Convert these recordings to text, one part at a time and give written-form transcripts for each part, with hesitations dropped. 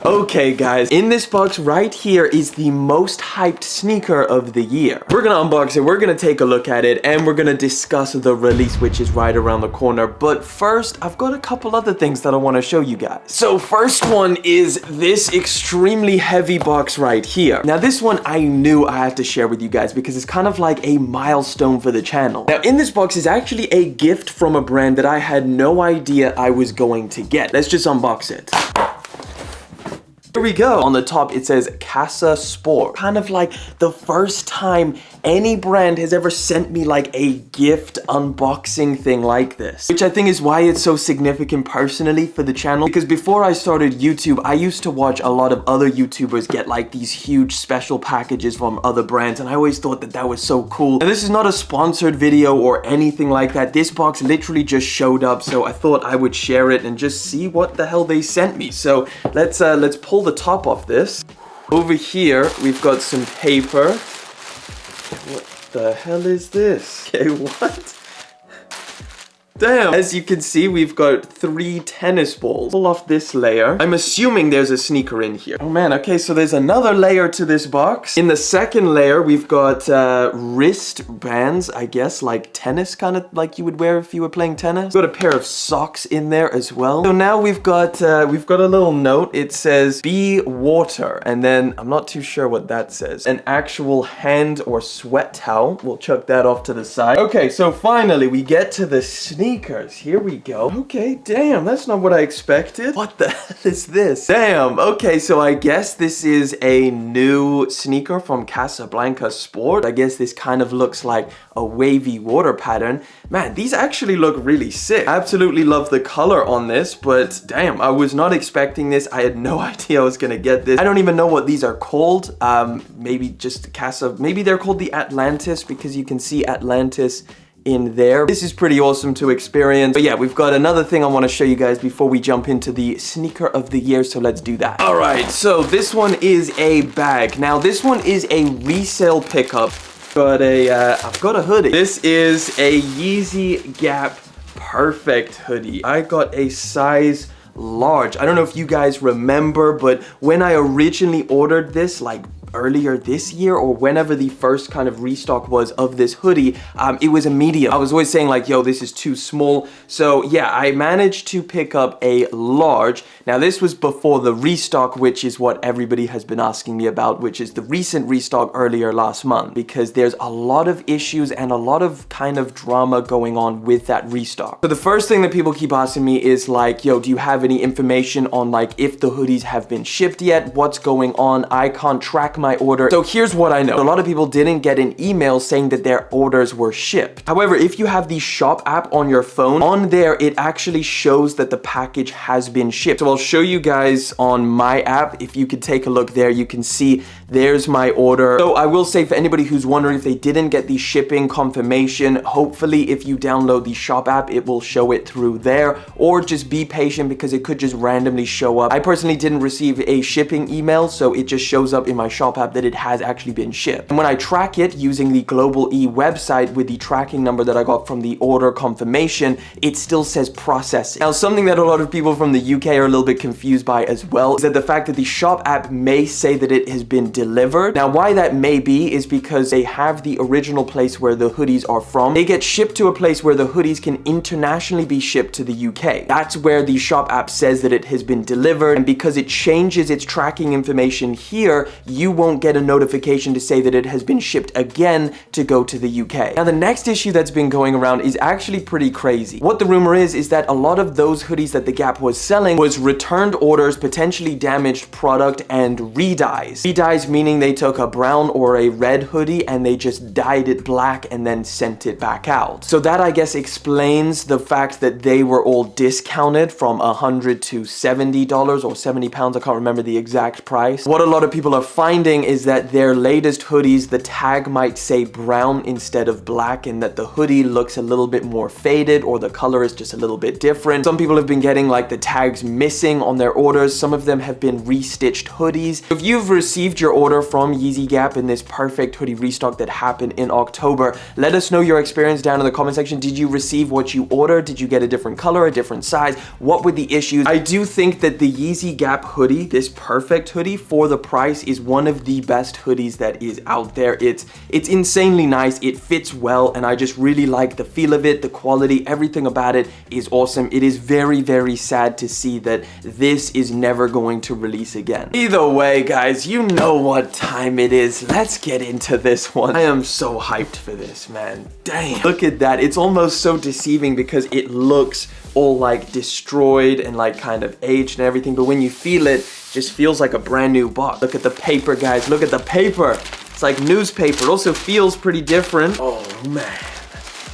Okay guys, in this box right here is the most hyped sneaker of the year. We're gonna unbox it, we're gonna take a look at it, and we're gonna discuss the release, which is right around the corner. But first, I've got a couple other things that I want to show you guys. So first one is this extremely heavy box right here. Now this one I knew I had to share with you guys because it's kind of like a milestone for the channel. Now in this box is actually a gift from a brand that I had no idea I was going to get. Let's just unbox it. Here we go. On the top, it says Casa Sport. Kind of like the first time any brand has ever sent me like a gift unboxing thing like this. Which I think is why it's so significant personally for the channel. Because before I started YouTube, I used to watch a lot of other YouTubers get like these huge special packages from other brands. And I always thought that that was so cool. And this is not a sponsored video or anything like that. This box literally just showed up. So I thought I would share it and just see what the hell they sent me. So let's pull the top off this. Over here we've got some paper. What the hell is this? Okay, what? Damn. As you can see, we've got 3 tennis balls. Pull off this layer. I'm assuming there's a sneaker in here. Oh man, okay, so there's another layer to this box. In the second layer, we've got wrist bands, I guess, like tennis, kind of like you would wear if you were playing tennis. We've got a pair of socks in there as well. So now we've got a little note. It says, "Be water," and then I'm not too sure what that says. An actual hand or sweat towel. We'll chuck that off to the side. Okay, so finally we get to the sneakers. Here we go. Okay, damn, that's not what I expected. What the hell is this? Damn, okay, so I guess this is a new sneaker from Casablanca Sport. I guess this kind of looks like a wavy water pattern. Man, these actually look really sick. I absolutely love the color on this, but damn, I was not expecting this. I had no idea I was gonna get this. I don't even know what these are called. Maybe just maybe they're called the Atlantis because you can see Atlantis in there. This is pretty awesome to experience. But yeah, we've got another thing I want to show you guys before we jump into the sneaker of the year, so let's do that. All right, so this one is a bag. Now this one is a resale pickup. I've got a hoodie. This is a Yeezy Gap perfect hoodie. I got a size large. I don't know if you guys remember, but when I originally ordered this, like earlier this year or whenever the first kind of restock was of this hoodie, it was a medium. I was always saying like, yo, this is too small. So yeah, I managed to pick up a large. Now this was before the restock, which is what everybody has been asking me about, which is the recent restock earlier last month, because there's a lot of issues and a lot of kind of drama going on with that restock. So the first thing that people keep asking me is like, yo, do you have any information on like if the hoodies have been shipped yet? What's going on? I can't track my order. So here's what I know. A lot of people didn't get an email saying that their orders were shipped. However, if you have the shop app on your phone, on there it actually shows that the package has been shipped. So I'll show you guys on my app. If you could take a look there, you can see there's my order. So I will say, for anybody who's wondering if they didn't get the shipping confirmation, hopefully if you download the shop app, it will show it through there, or just be patient because it could just randomly show up. I personally didn't receive a shipping email, so it just shows up in my shop app that it has actually been shipped. And when I track it using the Global E website with the tracking number that I got from the order confirmation, it still says processing. Now, something that a lot of people from the UK are a little bit confused by as well is that the fact that the shop app may say that it has been delivered. Now, why that may be is because they have the original place where the hoodies are from. They get shipped to a place where the hoodies can internationally be shipped to the UK. That's where the shop app says that it has been delivered, and because it changes its tracking information here, you won't get a notification to say that it has been shipped again to go to the UK. Now, the next issue that's been going around is actually pretty crazy. What the rumor is that a lot of those hoodies that the Gap was selling was returned orders, potentially damaged product, and re-dyes. Re-dyes meaning they took a brown or a red hoodie and they just dyed it black and then sent it back out. So that, I guess, explains the fact that they were all discounted from $100 to $70 or £70. I can't remember the exact price. What a lot of people are finding understanding is that their latest hoodies, the tag might say brown instead of black, and that the hoodie looks a little bit more faded, or the color is just a little bit different. Some people have been getting like the tags missing on their orders. Some of them have been restitched hoodies. If you've received your order from Yeezy Gap in this perfect hoodie restock that happened in October, let us know your experience down in the comment section. Did you receive what you ordered? Did you get a different color, a different size? What were the issues? I do think that the Yeezy Gap hoodie, this perfect hoodie for the price, is one of the best hoodies that is out there. It's insanely nice, it fits well, and I just really like the feel of it, the quality, everything about it is awesome. It is very, very sad to see that this is never going to release again. Either way, guys, you know what time it is. Let's get into this one. I am so hyped for this, man. Damn. Look at that. It's almost so deceiving because it looks all like destroyed and like kind of aged and everything, but when you feel it, just feels like a brand new box. Look at the paper, guys. Look at the paper. It's like newspaper. It also feels pretty different. Oh man,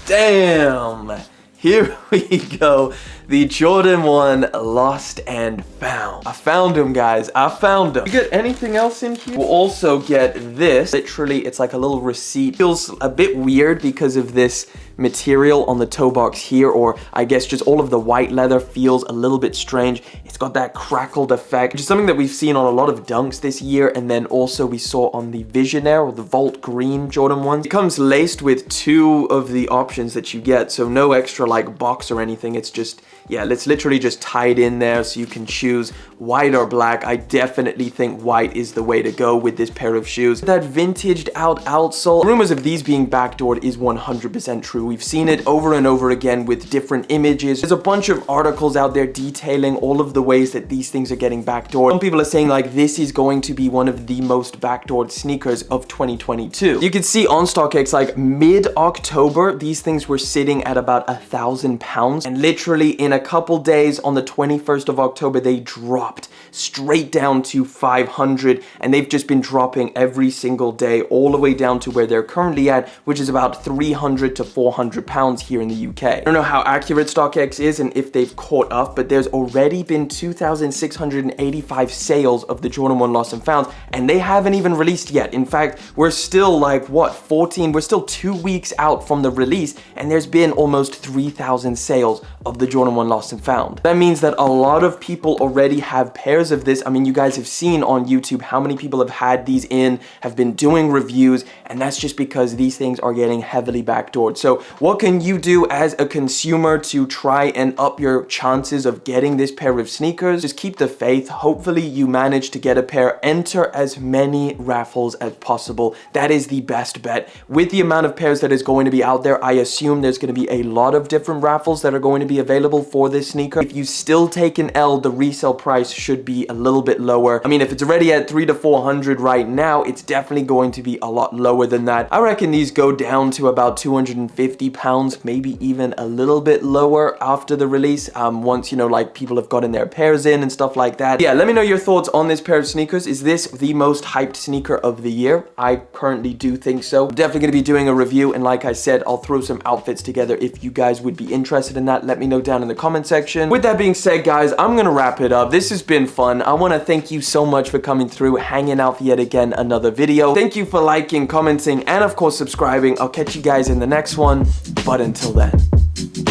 damn. Here we go. The Jordan 1 lost and found. I found him, guys. I found him. You get anything else in here? We'll also get this. Literally, it's like a little receipt. Feels a bit weird because of this material on the toe box here, or I guess just all of the white leather feels a little bit strange. It's got that crackled effect, which is something that we've seen on a lot of dunks this year, and then also we saw on the Visionaire or the Volt Green Jordan 1s. It comes laced with 2 of the options that you get, so no extra like box or anything. It's just, yeah, it's literally just tied in there so you can choose white or black. I definitely think white is the way to go with this pair of shoes. That vintaged out outsole. Rumors of these being backdoored is 100% true. We've seen it over and over again with different images. There's a bunch of articles out there detailing all of the ways that these things are getting backdoored. Some people are saying like this is going to be one of the most backdoored sneakers of 2022. You can see on StockX like mid-October, these things were sitting at about £1,000, and literally in a couple days on the 21st of October, they dropped straight down to 500, and they've just been dropping every single day all the way down to where they're currently at, which is about 300 to 400 pounds here in the UK. I don't know how accurate StockX is and if they've caught up, but there's already been 2,685 sales of the Jordan 1 Lost and Found, and they haven't even released yet. In fact, we're still like, what, we're still 2 weeks out from the release, and there's been almost 3,000 sales of the Jordan 1 Lost and Found. That means that a lot of people already have pairs of this. I mean, you guys have seen on YouTube how many people have had these in, have been doing reviews, and that's just because these things are getting heavily backdoored. So what can you do as a consumer to try and up your chances of getting this pair of sneakers? Just keep the faith. Hopefully you manage to get a pair. Enter as many raffles as possible. That is the best bet. With the amount of pairs that is going to be out there, I assume there's going to be a lot of different raffles that are going to be available for this sneaker. If you still take an L, the resale price should be a little bit lower. I mean, if it's already at 300 to 400 right now, it's definitely going to be a lot lower than that. I reckon these go down to about 250 pounds, maybe even a little bit lower after the release, once, you know, like people have gotten their pairs in and stuff like that. Yeah, let me know your thoughts on this pair of sneakers. Is this the most hyped sneaker of the year? I currently do think so. I'm definitely going to be doing a review, and like I said, I'll throw some outfits together if you guys would be interested in that. Let me know down in the comment section. With that being said, guys, I'm gonna wrap it up. This has been fun. I want to thank you so much for coming through, hanging out for yet again another video. Thank you for liking, commenting, and of course subscribing. I'll catch you guys in the next one, but until then.